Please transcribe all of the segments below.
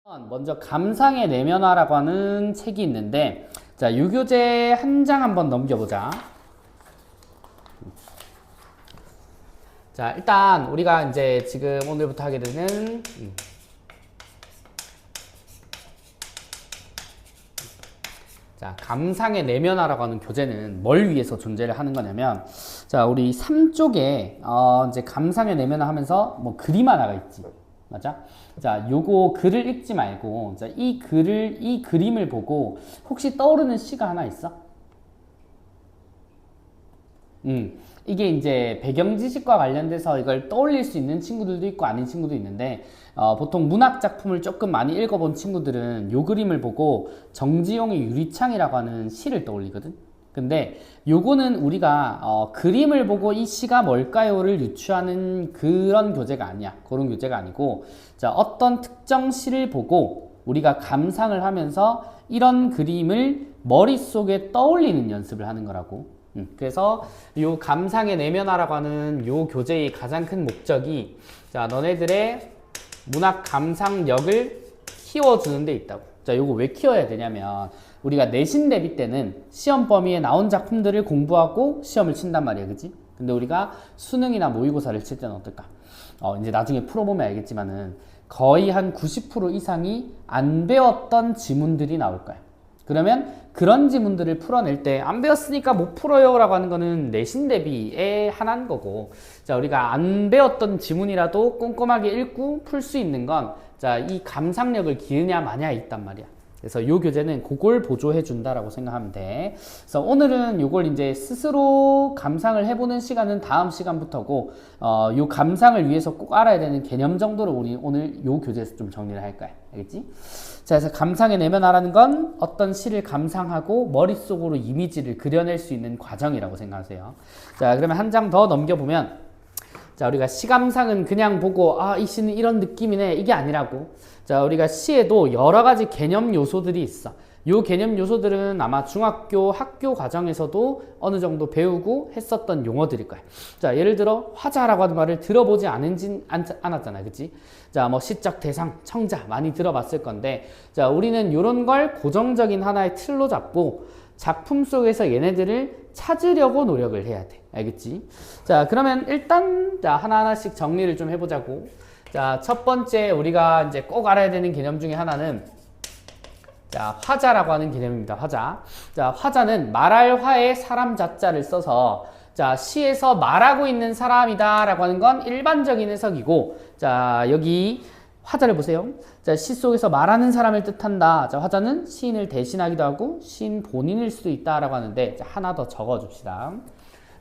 먼저 감상의 내면화라고 하는 책이 있는데, 자, 이 교재 한 장 한번 넘겨보자. 자, 일단 우리가 이제 지금 오늘부터 하게 되는 자, 감상의 내면화라고 하는 교재는 뭘 위해서 존재를 하는 거냐면, 자, 우리 3쪽에 이제 감상의 내면화 하면서 뭐 그림 하나가 있지. 맞아? 자, 요거 글을 읽지 말고, 자, 이 그림을 보고 혹시 떠오르는 시가 하나 있어? 이게 이제 배경 지식과 관련돼서 이걸 떠올릴 수 있는 친구들도 있고 아닌 친구도 있는데, 보통 문학 작품을 조금 많이 읽어본 친구들은 요 그림을 보고 정지용의 유리창이라고 하는 시를 떠올리거든. 근데 요거는 우리가 그림을 보고 이 시가 뭘까요를 유추하는 그런 교재가 아니야. 그런 교재가 아니고, 자, 어떤 특정 시를 보고 우리가 감상을 하면서 이런 그림을 머릿속에 떠올리는 연습을 하는 거라고. 그래서 요 감상의 내면화라고 하는 요 교재의 가장 큰 목적이, 자, 너네들의 문학 감상력을 키워주는 데 있다고. 자, 요거 왜 키워야 되냐면, 우리가 내신 대비 때는 시험 범위에 나온 작품들을 공부하고 시험을 친단 말이야, 그치? 근데 우리가 수능이나 모의고사를 칠 때는 어떨까? 이제 나중에 풀어보면 알겠지만은 거의 한 90% 이상이 안 배웠던 지문들이 나올 거야. 그러면 그런 지문들을 풀어낼 때 안 배웠으니까 못 풀어요 라고 하는 거는 내신 대비에 한한 거고, 자, 우리가 안 배웠던 지문이라도 꼼꼼하게 읽고 풀 수 있는 건, 자, 이 감상력을 기르냐 마냐 있단 말이야. 그래서 이 교재는 그걸 보조해 준다라고 생각하면 돼. 그래서 오늘은 이걸 이제 스스로 감상을 해보는 시간은 다음 시간부터고, 이 감상을 위해서 꼭 알아야 되는 개념 정도로 우리 오늘 이 교재에서 좀 정리를 할 거야. 알겠지? 자, 그래서 감상의 내면화라는 건 어떤 시를 감상하고 머릿속으로 이미지를 그려낼 수 있는 과정이라고 생각하세요. 자, 그러면 한 장 더 넘겨보면, 자, 우리가 시감상은 그냥 보고 이 시는 이런 느낌이네 이게 아니라고. 자, 우리가 시에도 여러 가지 개념 요소들이 있어. 요 개념 요소들은 아마 중학교 학교 과정에서도 어느 정도 배우고 했었던 용어들일 거야. 자, 예를 들어 화자라고 하는 말을 들어보지 않았잖아, 그치? 자, 뭐 시적 대상, 청자 많이 들어봤을 건데, 자, 우리는 요런 걸 고정적인 하나의 틀로 잡고 작품 속에서 얘네들을 찾으려고 노력을 해야 돼. 알겠지? 자, 그러면 일단 자, 하나하나씩 정리를 좀 해보자고. 자, 첫 번째 우리가 이제 꼭 알아야 되는 개념 중에 하나는, 자, 화자라고 하는 개념입니다. 화자. 자, 화자는 말할 화에 사람 자자를 써서, 자, 시에서 말하고 있는 사람이다 라고 하는 건 일반적인 해석이고, 자, 여기 화자를 보세요. 자, 시 속에서 말하는 사람을 뜻한다. 자, 화자는 시인을 대신하기도 하고 시인 본인일 수도 있다라고 하는데, 자, 하나 더 적어줍시다.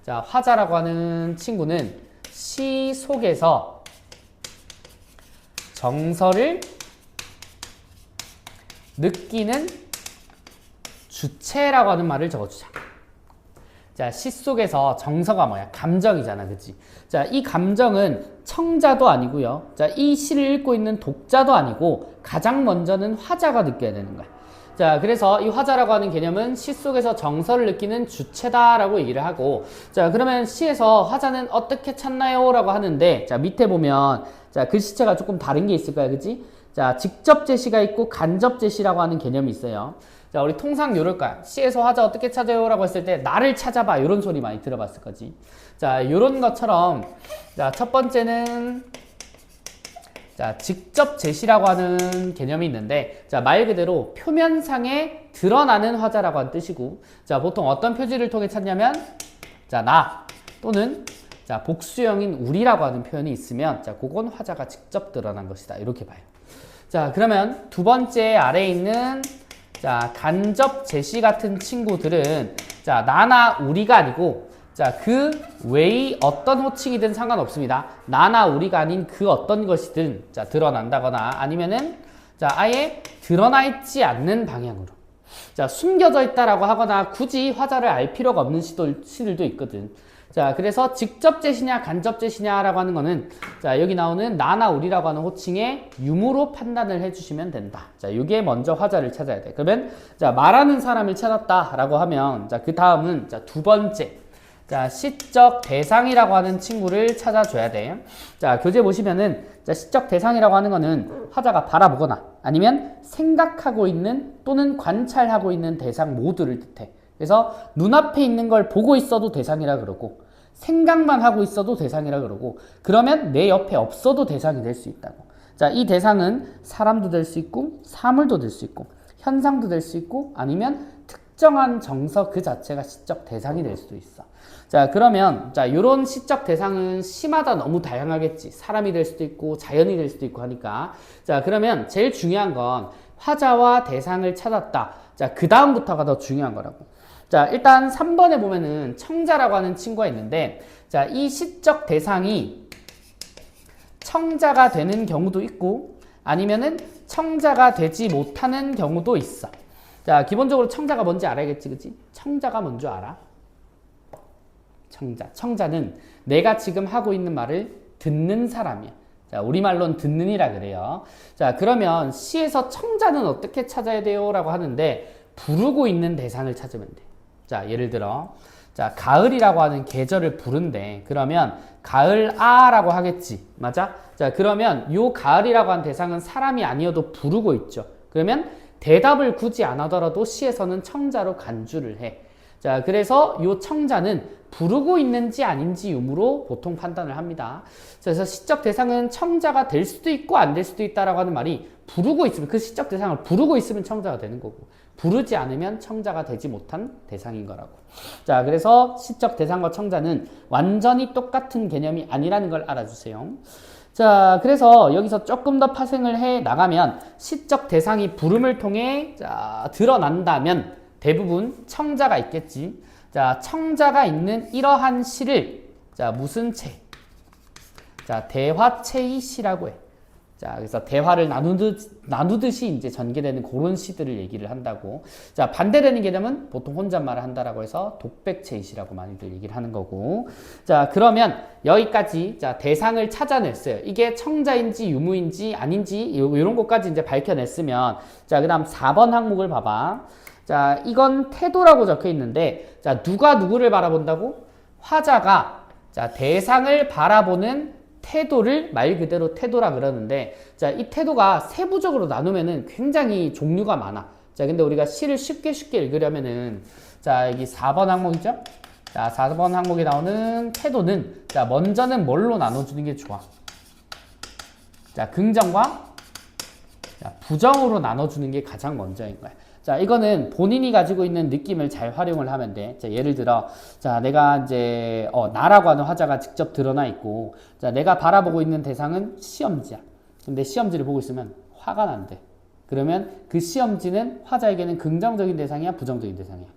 자, 화자라고 하는 친구는 시 속에서 정서를 느끼는 주체라고 하는 말을 적어주자. 자, 시 속에서 정서가 뭐야? 감정이잖아, 그치? 자, 이 감정은 청자도 아니고요. 자, 이 시를 읽고 있는 독자도 아니고 가장 먼저는 화자가 느껴야 되는 거야. 자, 그래서 이 화자라고 하는 개념은 시 속에서 정서를 느끼는 주체다라고 얘기를 하고, 자, 그러면 시에서 화자는 어떻게 찾나요? 라고 하는데, 자, 밑에 보면, 자, 글씨체가 조금 다른 게 있을 거야, 그치? 자, 직접 제시가 있고 간접 제시라고 하는 개념이 있어요. 자, 우리 통상 요럴 거야. 시에서 화자 어떻게 찾아요? 라고 했을 때 나를 찾아봐 이런 소리 많이 들어봤을 거지. 자, 요런 것처럼, 자, 첫 번째는, 자, 직접 제시라고 하는 개념이 있는데, 자, 말 그대로 표면상에 드러나는 화자라고 하는 뜻이고, 자, 보통 어떤 표지를 통해 찾냐면, 자, 나 또는, 자, 복수형인 우리라고 하는 표현이 있으면, 자, 그건 화자가 직접 드러난 것이다 이렇게 봐요. 자, 그러면 두 번째 아래에 있는, 자, 간접 제시 같은 친구들은, 자, 나나 우리가 아니고, 자, 그 외의 어떤 호칭이든 상관없습니다. 나나 우리가 아닌 그 어떤 것이든, 자, 드러난다거나 아니면은, 자, 아예 드러나 있지 않는 방향으로, 자, 숨겨져 있다라고 하거나 굳이 화자를 알 필요가 없는 시들도 있거든. 자, 그래서 직접 제시냐 간접 제시냐라고 하는 거는, 자, 여기 나오는 나나 우리라고 하는 호칭의 유무로 판단을 해주시면 된다. 자, 이게 먼저 화자를 찾아야 돼. 그러면, 자, 말하는 사람을 찾았다라고 하면, 자, 그 다음은, 자, 두 번째, 자, 시적 대상이라고 하는 친구를 찾아줘야 돼. 자, 교재 보시면은 자, 시적 대상이라고 하는 거는 화자가 바라보거나 아니면 생각하고 있는 또는 관찰하고 있는 대상 모두를 뜻해. 그래서 눈앞에 있는 걸 보고 있어도 대상이라 그러고 생각만 하고 있어도 대상이라 그러고 그러면 내 옆에 없어도 대상이 될 수 있다고. 자, 이 대상은 사람도 될 수 있고 사물도 될 수 있고 현상도 될 수 있고 아니면 특정한 정서 그 자체가 시적 대상이 될 수도 있어. 자, 그러면 자, 요런 시적 대상은 시마다 너무 다양하겠지. 사람이 될 수도 있고 자연이 될 수도 있고 하니까. 자, 그러면 제일 중요한 건 화자와 대상을 찾았다. 자, 그 다음부터가 더 중요한 거라고. 자, 일단 3번에 보면은 청자라고 하는 친구가 있는데 자, 이 시적 대상이 청자가 되는 경우도 있고 아니면은 청자가 되지 못하는 경우도 있어. 자, 기본적으로 청자가 뭔지 알아야겠지, 그치? 청자가 뭔지 알아? 청자는 내가 지금 하고 있는 말을 듣는 사람이야. 자, 우리말로는 듣는이라 그래요. 자, 그러면 시에서 청자는 어떻게 찾아야 돼요? 라고 하는데 부르고 있는 대상을 찾으면 돼. 자, 예를 들어 자, 가을이라고 하는 계절을 부른대. 그러면 가을아라고 하겠지. 맞아? 자, 그러면 요 가을이라고 하는 대상은 사람이 아니어도 부르고 있죠. 그러면 대답을 굳이 안 하더라도 시에서는 청자로 간주를 해. 자, 그래서 요 청자는 부르고 있는지 아닌지 유무로 보통 판단을 합니다. 그래서 시적 대상은 청자가 될 수도 있고 안 될 수도 있다라고 하는 말이 부르고 있으면 그 시적 대상을 부르고 있으면 청자가 되는 거고 부르지 않으면 청자가 되지 못한 대상인 거라고. 자, 그래서 시적 대상과 청자는 완전히 똑같은 개념이 아니라는 걸 알아주세요. 자, 그래서 여기서 조금 더 파생을 해 나가면 시적 대상이 부름을 통해 자, 드러난다면 대부분 청자가 있겠지. 자, 청자가 있는 이러한 시를 자, 무슨 체? 자, 대화체의 시라고 해. 자, 그래서 대화를 나누듯이 이제 전개되는 그런 시들을 얘기를 한다고. 자, 반대되는 개념은 보통 혼잣말을 한다라고 해서 독백체의 시라고 많이들 얘기를 하는 거고. 자, 그러면 여기까지 자, 대상을 찾아냈어요. 이게 청자인지 유무인지 아닌지 이런 것까지 이제 밝혀냈으면 자, 그다음 4번 항목을 봐봐. 자, 이건 태도라고 적혀 있는데 자, 누가 누구를 바라본다고? 화자가 자, 대상을 바라보는 태도를 말 그대로 태도라 그러는데 자, 이 태도가 세부적으로 나누면은 굉장히 종류가 많아. 자, 근데 우리가 시를 쉽게 읽으려면은 자, 여기 4번 항목이죠? 자, 4번 항목에 나오는 태도는 자, 먼저는 뭘로 나눠주는 게 좋아? 자, 긍정과 자, 부정으로 나눠주는 게 가장 먼저인 거야. 자, 이거는 본인이 가지고 있는 느낌을 잘 활용을 하면 돼. 자, 예를 들어, 자, 내가 이제, 나라고 하는 화자가 직접 드러나 있고, 자, 내가 바라보고 있는 대상은 시험지야. 근데 시험지를 보고 있으면 화가 난대. 그러면 그 시험지는 화자에게는 긍정적인 대상이야, 부정적인 대상이야.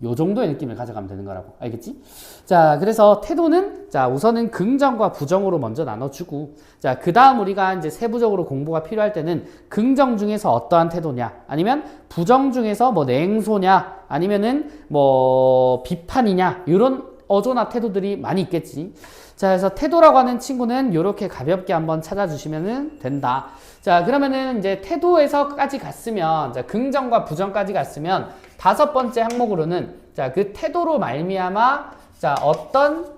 요 정도의 느낌을 가져가면 되는 거라고. 알겠지? 자, 그래서 태도는 자, 우선은 긍정과 부정으로 먼저 나눠주고 자, 그 다음 우리가 이제 세부적으로 공부가 필요할 때는 긍정 중에서 어떠한 태도냐 아니면 부정 중에서 뭐 냉소냐 아니면은 뭐 비판이냐 이런 어조나 태도들이 많이 있겠지. 자, 그래서 태도라고 하는 친구는 이렇게 가볍게 한번 찾아주시면 된다. 자, 그러면은 이제 태도에서까지 갔으면, 자, 긍정과 부정까지 갔으면, 5번째 항목으로는, 자, 그 태도로 말미암아, 자, 어떤,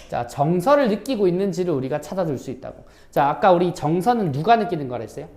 자, 정서를 느끼고 있는지를 우리가 찾아줄 수 있다고. 자, 아까 우리 정서는 누가 느끼는 거랬어요?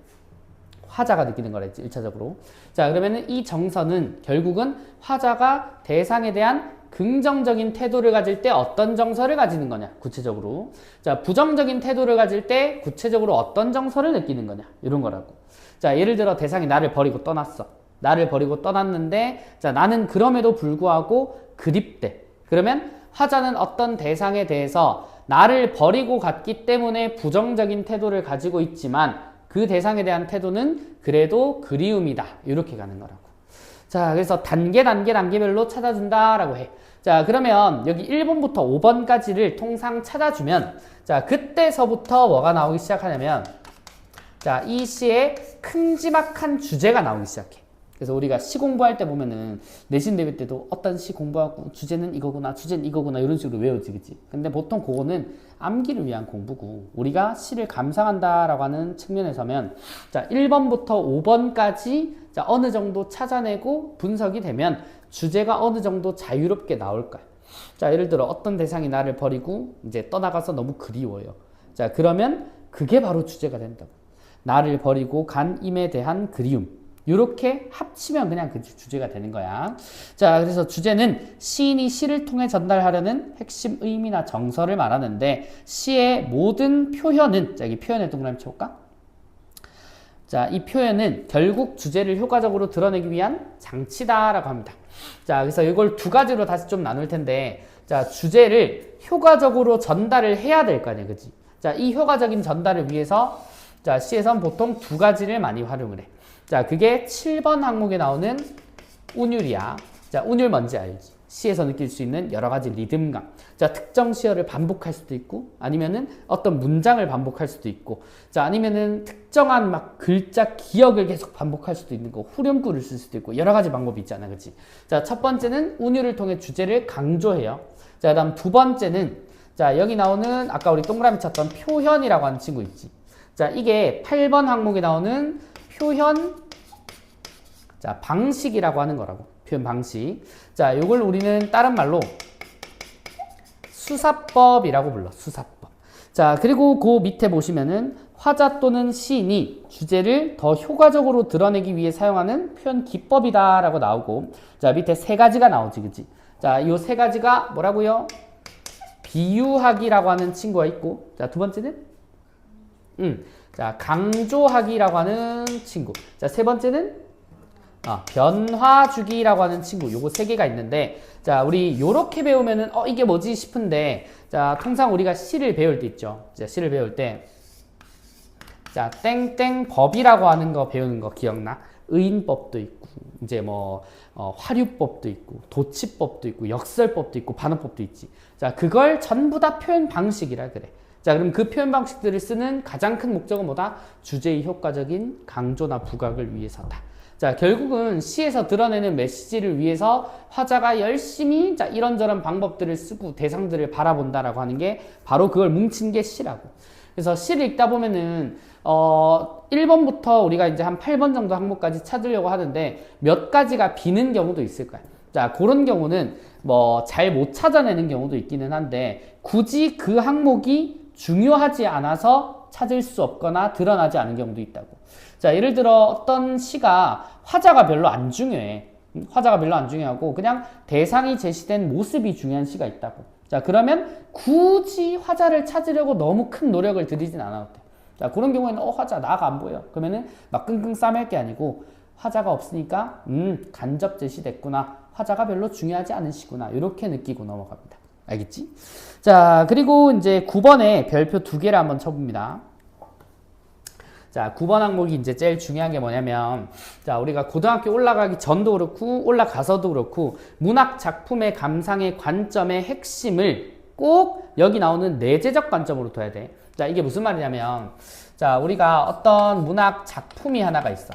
화자가 느끼는 거랬지, 1차적으로. 자, 그러면은 이 정서는 결국은 화자가 대상에 대한 긍정적인 태도를 가질 때 어떤 정서를 가지는 거냐, 구체적으로. 자, 부정적인 태도를 가질 때 구체적으로 어떤 정서를 느끼는 거냐, 이런 거라고. 자, 예를 들어 대상이 나를 버리고 떠났어. 나를 버리고 떠났는데, 자, 나는 그럼에도 불구하고 그립대. 그러면 화자는 어떤 대상에 대해서 나를 버리고 갔기 때문에 부정적인 태도를 가지고 있지만 그 대상에 대한 태도는 그래도 그리움이다. 이렇게 가는 거라고. 자, 그래서 단계별로 찾아준다라고 해. 자, 그러면 여기 1번부터 5번까지를 통상 찾아주면 자, 그때서부터 뭐가 나오기 시작하냐면 자, 이 시에 큼지막한 주제가 나오기 시작해. 그래서 우리가 시 공부할 때 보면은 내신 대비 때도 어떤 시 공부하고 주제는 이거구나, 주제는 이거구나 이런 식으로 외워지, 그치? 근데 보통 그거는 암기를 위한 공부고 우리가 시를 감상한다라고 하는 측면에서면 자, 1번부터 5번까지 자, 어느 정도 찾아내고 분석이 되면 주제가 어느 정도 자유롭게 나올 거야. 자, 예를 들어 어떤 대상이 나를 버리고 이제 떠나가서 너무 그리워요. 자, 그러면 그게 바로 주제가 된다고. 나를 버리고 간 임에 대한 그리움. 이렇게 합치면 그냥 그 주제가 되는 거야. 자, 그래서 주제는 시인이 시를 통해 전달하려는 핵심 의미나 정서를 말하는데 시의 모든 표현은, 자, 여기 표현에 동그라미 쳐볼까? 자, 이 표현은 결국 주제를 효과적으로 드러내기 위한 장치다라고 합니다. 자, 그래서 이걸 두 가지로 다시 좀 나눌 텐데, 자, 주제를 효과적으로 전달을 해야 될 거 아니야, 그치? 자, 이 효과적인 전달을 위해서, 자, 시에선 보통 두 가지를 많이 활용을 해. 자, 그게 7번 항목에 나오는 운율이야. 자, 운율 뭔지 알지? 시에서 느낄 수 있는 여러 가지 리듬감. 자, 특정 시어를 반복할 수도 있고, 아니면은 어떤 문장을 반복할 수도 있고, 자, 아니면은 특정한 막 글자 기억을 계속 반복할 수도 있는 거, 후렴구를 쓸 수도 있고, 여러 가지 방법이 있잖아, 그치? 자, 첫 번째는 운율을 통해 주제를 강조해요. 자, 그다음 두 번째는, 자, 여기 나오는 아까 우리 동그라미 쳤던 표현이라고 하는 친구 있지? 자, 이게 8번 항목에 나오는 표현, 자, 방식이라고 하는 거라고. 표현 방식. 자, 요걸 우리는 다른 말로 수사법이라고 불러. 수사법. 자, 그리고 그 밑에 보시면은 화자 또는 시인이 주제를 더 효과적으로 드러내기 위해 사용하는 표현 기법이다라고 나오고, 자, 밑에 세 가지가 나오지, 그치? 자, 요 세 가지가 뭐라고요? 비유하기라고 하는 친구가 있고, 자, 두 번째는 자, 강조하기라고 하는 친구. 자, 세 번째는 변화주기라고 하는 친구. 요거 세 개가 있는데, 자, 우리 요렇게 배우면은 이게 뭐지 싶은데, 자, 통상 우리가 시를 배울 때 있죠. 자, 시를 배울 때, 자, 땡땡 법이라고 하는 거 배우는 거 기억나? 의인법도 있고, 이제 뭐 화류법도 있고, 도치법도 있고, 역설법도 있고, 반어법도 있지. 자, 그걸 전부 다 표현 방식이라 그래. 자, 그럼 그 표현 방식들을 쓰는 가장 큰 목적은 뭐다? 주제의 효과적인 강조나 부각을 위해서다. 자, 결국은 시에서 드러내는 메시지를 위해서 화자가 열심히, 자, 이런저런 방법들을 쓰고 대상들을 바라본다라고 하는 게 바로 그걸 뭉친 게 시라고. 그래서 시를 읽다 보면은 1번부터 우리가 이제 한 8번 정도 항목까지 찾으려고 하는데 몇 가지가 비는 경우도 있을 거야. 자, 그런 경우는 뭐 잘 못 찾아내는 경우도 있기는 한데 굳이 그 항목이 중요하지 않아서 찾을 수 없거나 드러나지 않은 경우도 있다고. 자, 예를 들어 어떤 시가 화자가 별로 안 중요해. 화자가 별로 안 중요하고 그냥 대상이 제시된 모습이 중요한 시가 있다고. 자, 그러면 굳이 화자를 찾으려고 너무 큰 노력을 들이진 않아도 돼. 자, 그런 경우에는 화자 나가 안 보여. 그러면은 막 끙끙 싸맬 게 아니고 화자가 없으니까 간접 제시됐구나. 화자가 별로 중요하지 않은 시구나. 이렇게 느끼고 넘어갑니다. 알겠지? 자, 그리고 이제 9번에 별표 2개를 한번 쳐봅니다. 자, 9번 항목이 이제 제일 중요한 게 뭐냐면, 자, 우리가 고등학교 올라가기 전도 그렇고, 올라가서도 그렇고, 문학 작품의 감상의 관점의 핵심을 꼭 여기 나오는 내재적 관점으로 둬야 돼. 자, 이게 무슨 말이냐면, 자, 우리가 어떤 문학 작품이 하나가 있어.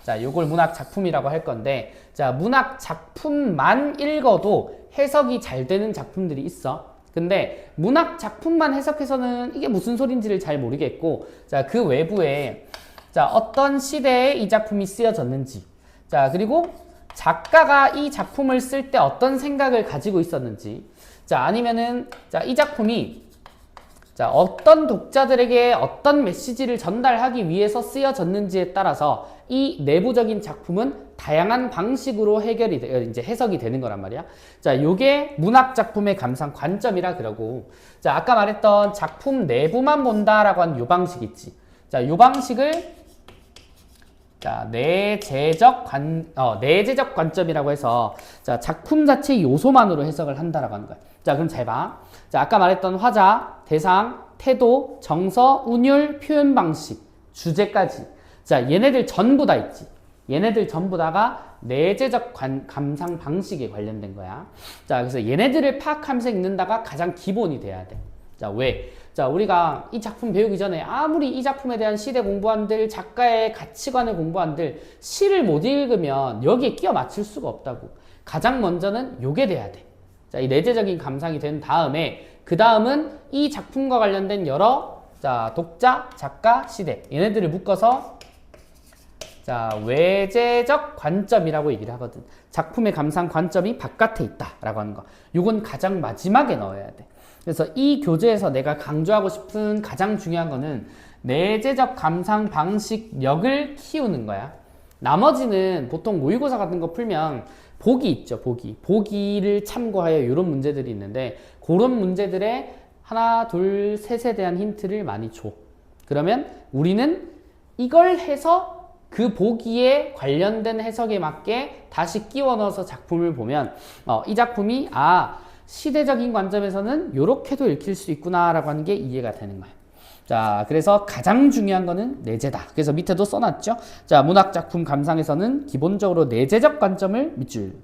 자, 요걸 문학 작품이라고 할 건데, 자, 문학 작품만 읽어도 해석이 잘 되는 작품들이 있어. 근데 문학 작품만 해석해서는 이게 무슨 소린지를 잘 모르겠고, 자, 그 외부에, 자, 어떤 시대에 이 작품이 쓰여졌는지, 자, 그리고 작가가 이 작품을 쓸 때 어떤 생각을 가지고 있었는지, 자, 아니면은, 자, 이 작품이, 자, 어떤 독자들에게 어떤 메시지를 전달하기 위해서 쓰여졌는지에 따라서 이 내부적인 작품은 다양한 방식으로 이제 해석이 되는 거란 말이야. 자, 요게 문학 작품의 감상 관점이라 그러고, 자, 아까 말했던 작품 내부만 본다라고 하는 요 방식 있지. 자, 요 방식을, 자, 내재적 관점이라고 해서, 자, 작품 자체의 요소만으로 해석을 한다라고 하는 거야. 자, 그럼 잘 봐. 자, 아까 말했던 화자, 대상, 태도, 정서, 운율, 표현 방식, 주제까지. 자, 얘네들 전부 다 있지. 얘네들 전부 다가 내재적 감상 방식에 관련된 거야. 자, 그래서 얘네들을 파악하면서 읽는다가 가장 기본이 돼야 돼. 자, 왜? 자, 우리가 이 작품 배우기 전에 아무리 이 작품에 대한 시대 공부한들, 작가의 가치관을 공부한들, 시를 못 읽으면 여기에 끼워 맞출 수가 없다고. 가장 먼저는 요게 돼야 돼. 자, 이 내재적인 감상이 된 다음에, 그 다음은 이 작품과 관련된 여러, 자, 독자, 작가, 시대. 얘네들을 묶어서, 자, 외재적 관점이라고 얘기를 하거든. 작품의 감상 관점이 바깥에 있다라고 하는 거. 요건 가장 마지막에 넣어야 돼. 그래서 이 교재에서 내가 강조하고 싶은 가장 중요한 거는 내재적 감상 방식력을 키우는 거야. 나머지는 보통 모의고사 같은 거 풀면 보기 있죠, 보기. 보기를 참고하여 이런 문제들이 있는데 그런 문제들의 하나, 둘, 셋에 대한 힌트를 많이 줘. 그러면 우리는 이걸 해서 그 보기에 관련된 해석에 맞게 다시 끼워 넣어서 작품을 보면 이 작품이 시대적인 관점에서는 이렇게도 읽힐 수 있구나 라고 하는 게 이해가 되는 거예요. 자, 그래서 가장 중요한 거는 내재다. 그래서 밑에도 써놨죠. 자, 문학작품 감상에서는 기본적으로 내재적 관점을 밑줄.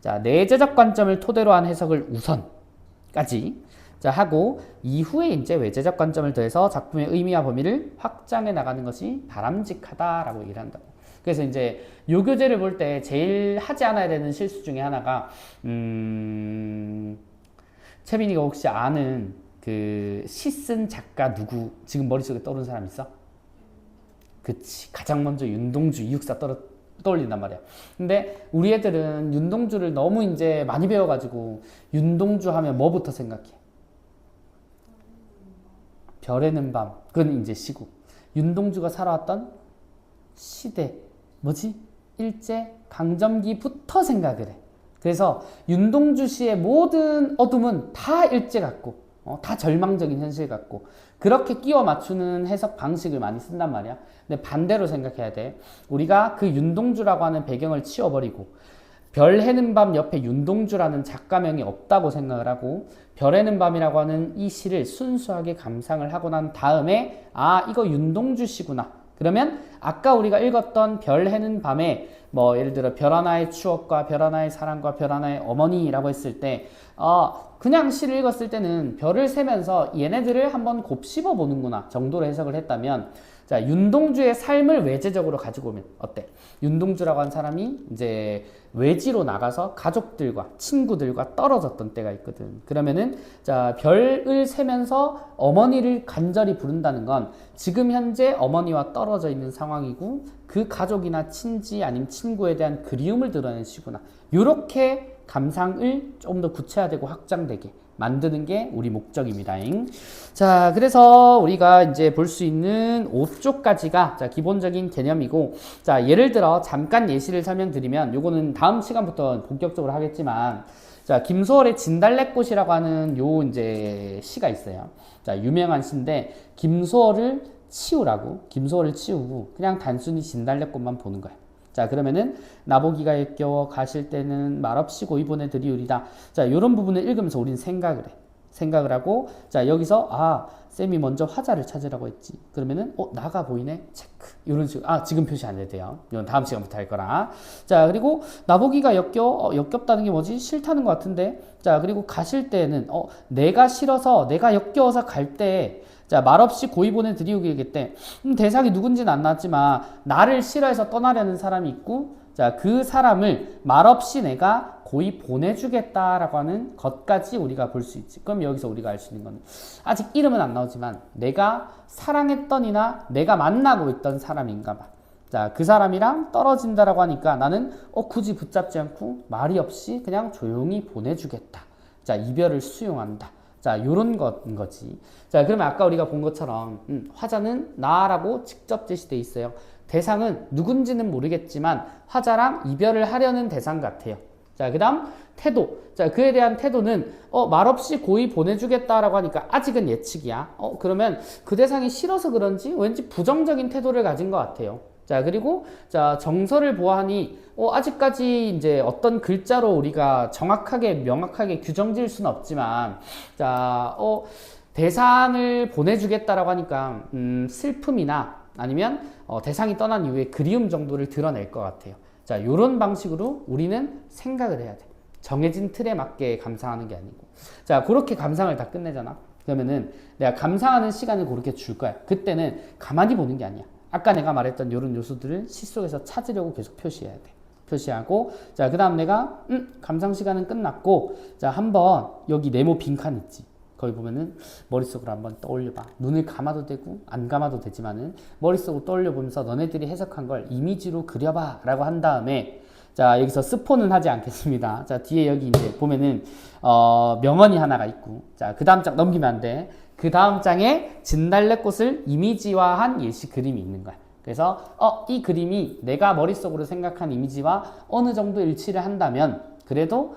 자, 내재적 관점을 토대로 한 해석을 우선까지 자, 하고 이후에 이제 외재적 관점을 더해서 작품의 의미와 범위를 확장해 나가는 것이 바람직하다라고 얘기를 한다고. 그래서 이제 요 교재를 볼 때 제일 하지 않아야 되는 실수 중에 하나가 채빈이가 혹시 아는 그 시 쓴 작가 누구 지금 머릿속에 떠오르는 사람 있어? 그치, 가장 먼저 윤동주 이육사 떠올린단 말이야. 근데 우리 애들은 윤동주를 너무 이제 많이 배워가지고 윤동주 하면 뭐부터 생각해? 별에는 밤. 그건 이제 시국. 윤동주가 살아왔던 시대. 뭐지? 일제 강점기부터 생각을 해. 그래서 윤동주 씨의 모든 어둠은 다 일제 같고, 다 절망적인 현실 같고, 그렇게 끼워 맞추는 해석 방식을 많이 쓴단 말이야. 근데 반대로 생각해야 돼. 우리가 그 윤동주라고 하는 배경을 치워버리고, 별 해는 밤 옆에 윤동주라는 작가명이 없다고 생각을 하고 별 해는 밤이라고 하는 이 시를 순수하게 감상을 하고 난 다음에 이거 윤동주 시구나. 그러면 아까 우리가 읽었던 별 해는 밤에 뭐 예를 들어 별 하나의 추억과 별 하나의 사랑과 별 하나의 어머니라고 했을 때 그냥 시를 읽었을 때는 별을 세면서 얘네들을 한번 곱씹어 보는구나 정도로 해석을 했다면 자, 윤동주의 삶을 외재적으로 가지고 오면 어때? 윤동주라고 한 사람이 이제 외지로 나가서 가족들과 친구들과 떨어졌던 때가 있거든. 그러면은 자, 별을 세면서 어머니를 간절히 부른다는 건 지금 현재 어머니와 떨어져 있는 상황이고 그 가족이나 친지 아니면 친구에 대한 그리움을 드러낸 시구나. 요렇게 감상을 좀 더 구체화되고 확장되게 만드는 게 우리 목적입니다. 자, 그래서 우리가 이제 볼 수 있는 5쪽까지가 자, 기본적인 개념이고, 자, 예를 들어 잠깐 예시를 설명드리면, 요거는 다음 시간부터 본격적으로 하겠지만, 자, 김소월의 진달래꽃이라고 하는 요 이제 시가 있어요. 자, 유명한 시인데, 김소월을 치우고, 그냥 단순히 진달래꽃만 보는 거예요. 자, 그러면은 나보기가 역겨워 가실 때는 말없이 고이 보내드리우리다. 자, 이런 부분을 읽으면서 우리는 생각을 하고, 자, 여기서 쌤이 먼저 화자를 찾으라고 했지. 그러면은 나가 보이네. 체크. 이런 식으로 지금 표시 안 해도 돼요. 이건 다음 시간부터 할 거라. 자, 그리고 나보기가 역겹다는 게 뭐지? 싫다는 것 같은데. 자, 그리고 가실 때는 내가 싫어서 내가 역겨워서 갈 때 자, 말없이 고이 보내드리우겠대. 대상이 누군지는 안 나왔지만 나를 싫어해서 떠나려는 사람이 있고 자, 그 사람을 말없이 내가 고이 보내주겠다라고 하는 것까지 우리가 볼 수 있지. 그럼 여기서 우리가 알 수 있는 건 아직 이름은 안 나오지만 내가 사랑했던 이나 내가 만나고 있던 사람인가 봐. 자, 그 사람이랑 떨어진다라고 하니까 나는 굳이 붙잡지 않고 말이 없이 그냥 조용히 보내주겠다. 자, 이별을 수용한다. 자, 요런 거지. 자, 그러면 아까 우리가 본 것처럼 화자는 나라고 직접 제시돼 있어요. 대상은 누군지는 모르겠지만 화자랑 이별을 하려는 대상 같아요. 자, 그 다음 태도. 자, 그에 대한 태도는 말없이 고이 보내주겠다라고 하니까 아직은 예측이야. 그러면 그 대상이 싫어서 그런지 왠지 부정적인 태도를 가진 것 같아요. 자, 그리고 자, 정서를 보아하니 아직까지 이제 어떤 글자로 우리가 정확하게 명확하게 규정 지을 수는 없지만 자, 대상을 보내주겠다라고 하니까 슬픔이나 아니면 대상이 떠난 이후에 그리움 정도를 드러낼 것 같아요. 자, 요런 방식으로 우리는 생각을 해야 돼. 정해진 틀에 맞게 감상하는 게 아니고. 자, 그렇게 감상을 다 끝내잖아. 그러면은 내가 감상하는 시간을 그렇게 줄 거야. 그때는 가만히 보는 게 아니야. 아까 내가 말했던 이런 요소들을 시 속에서 찾으려고 계속 표시해야 돼. 표시하고, 자, 그 다음 내가, 감상 시간은 끝났고, 자, 한번 여기 네모 빈칸 있지. 거기 보면은 머릿속으로 한번 떠올려봐. 눈을 감아도 되고 안 감아도 되지만은 머릿속으로 떠올려보면서 너네들이 해석한 걸 이미지로 그려봐 라고 한 다음에 자, 여기서 스포는 하지 않겠습니다. 자, 뒤에 여기 이제 보면은 명언이 하나가 있고, 자, 그 다음 장 넘기면 안 돼. 그 다음 장에 진달래꽃을 이미지화한 예시 그림이 있는 거야. 그래서 이 그림이 내가 머릿속으로 생각한 이미지와 어느 정도 일치를 한다면 그래도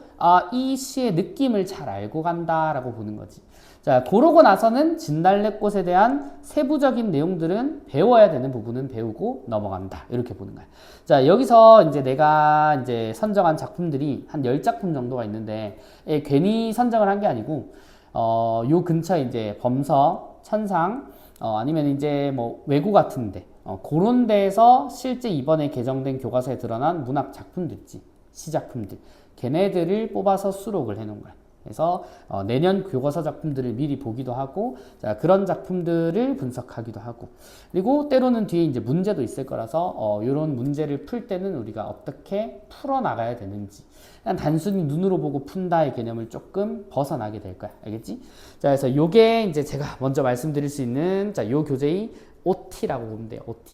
이 시의 느낌을 잘 알고 간다라고 보는 거지. 자, 그러고 나서는 진달래꽃에 대한 세부적인 내용들은 배워야 되는 부분은 배우고 넘어간다. 이렇게 보는 거야. 자, 여기서 이제 내가 이제 선정한 작품들이 한 10작품 정도가 있는데, 괜히 선정을 한 게 아니고, 요 근처에 이제 범서, 천상, 아니면 이제 뭐 외고 같은데, 그런 데에서 실제 이번에 개정된 교과서에 드러난 문학 작품들 있지. 시작품들. 걔네들을 뽑아서 수록을 해 놓은 거야. 그래서 내년 교과서 작품들을 미리 보기도 하고, 자, 그런 작품들을 분석하기도 하고, 그리고 때로는 뒤에 이제 문제도 있을 거라서 이런 문제를 풀 때는 우리가 어떻게 풀어 나가야 되는지, 그냥 단순히 눈으로 보고 푼다의 개념을 조금 벗어나게 될 거야. 알겠지? 자, 그래서 요게 이제 제가 먼저 말씀드릴 수 있는 요 교재의 OT라고 보면 돼요. OT.